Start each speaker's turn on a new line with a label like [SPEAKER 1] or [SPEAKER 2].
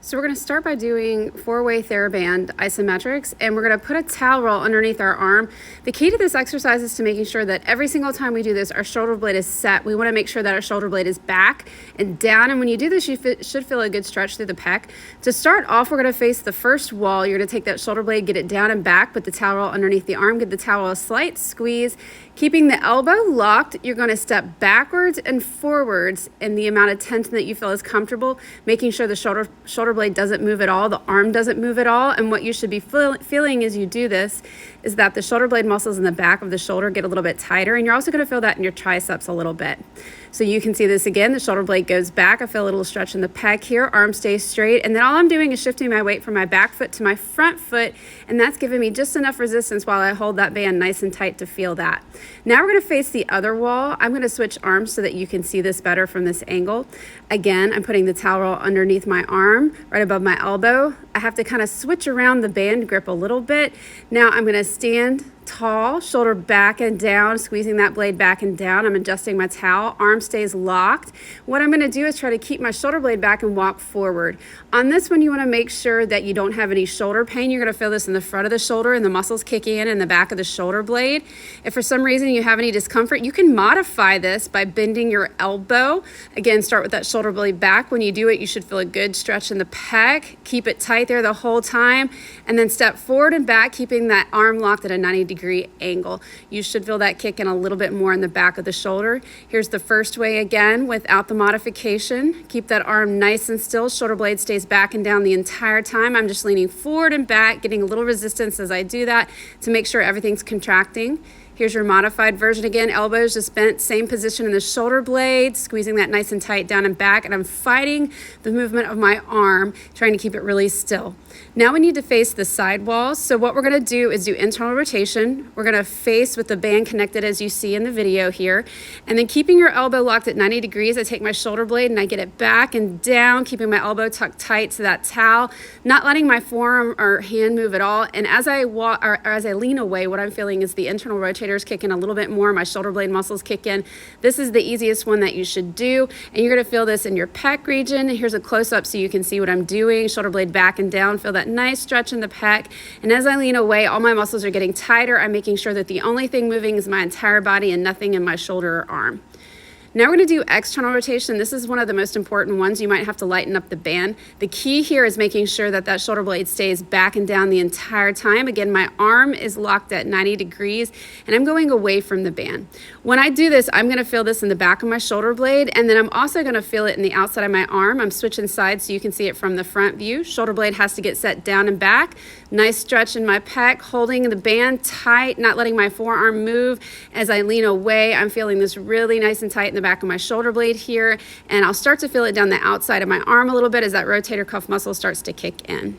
[SPEAKER 1] So we're going to start by doing 4-way TheraBand isometrics, and we're going to put a towel roll underneath our arm. The key to this exercise is to making sure that every single time we do this, our shoulder blade is set. We want to make sure that our shoulder blade is back and down, and when you do this, you should feel a good stretch through the pec. To start off, we're going to face the first wall. You're going to take that shoulder blade, get it down and back, put the towel roll underneath the arm, give the towel a slight squeeze. Keeping the elbow locked, you're going to step backwards and forwards in the amount of tension that you feel is comfortable, making sure the shoulder blade doesn't move at all, the arm doesn't move at all. And what you should be feeling as you do this is that the shoulder blade muscles in the back of the shoulder get a little bit tighter, and you're also going to feel that in your triceps a little bit. So you can see this again, the shoulder blade goes back, I feel a little stretch in the pec here, arm stays straight, and then all I'm doing is shifting my weight from my back foot to my front foot, and that's giving me just enough resistance while I hold that band nice and tight to feel that. Now we're going to face the other wall. I'm going to switch arms so that you can see this better from this angle. Again, I'm putting the towel roll underneath my arm, right above my elbow. I have to kind of switch around the band grip a little bit. Now I'm going to stand tall, shoulder back and down, squeezing that blade back and down. I'm adjusting my towel, arm stays locked. What I'm going to do is try to keep my shoulder blade back and walk forward. On this one, you want to make sure that you don't have any shoulder pain. You're going to feel this in the front of the shoulder and the muscles kicking in the back of the shoulder blade. If for some reason you have any discomfort, you can modify this by bending your elbow. Again, start with that shoulder blade back. When you do it, you should feel a good stretch in the pec. Keep it tight there the whole time, and then step forward and back, keeping that arm locked at a 90-degree angle. You should feel that kick in a little bit more in the back of the shoulder. Here's the first way again without the modification. Keep that arm nice and still. Shoulder blade stays back and down the entire time. I'm just leaning forward and back, getting a little resistance as I do that to make sure everything's contracting. Here's your modified version again, elbows just bent, same position in the shoulder blade, squeezing that nice and tight down and back, and I'm fighting the movement of my arm, trying to keep it really still. Now we need to face the side walls. So what we're gonna do is do internal rotation. We're gonna face with the band connected as you see in the video here, and then keeping your elbow locked at 90 degrees, I take my shoulder blade and I get it back and down, keeping my elbow tucked tight to that towel, not letting my forearm or hand move at all. And as I walk, or as I lean away, what I'm feeling is the internal rotators kick in a little bit more, my shoulder blade muscles kick in. This is the easiest one that you should do, and you're gonna feel this in your pec region. Here's a close-up so you can see what I'm doing. Shoulder blade back and down, feel that nice stretch in the pec. And as I lean away, all my muscles are getting tighter. I'm making sure that the only thing moving is my entire body and nothing in my shoulder or arm. Now we're going to do external rotation. This is one of the most important ones. You might have to lighten up the band. The key here is making sure that that shoulder blade stays back and down the entire time. Again, my arm is locked at 90 degrees and I'm going away from the band. When I do this, I'm going to feel this in the back of my shoulder blade, and then I'm also going to feel it in the outside of my arm. I'm switching sides so you can see it from the front view. Shoulder blade has to get set down and back. Nice stretch in my pec, holding the band tight, not letting my forearm move. As I lean away, I'm feeling this really nice and tight in the back of my shoulder blade here, and I'll start to feel it down the outside of my arm a little bit as that rotator cuff muscle starts to kick in.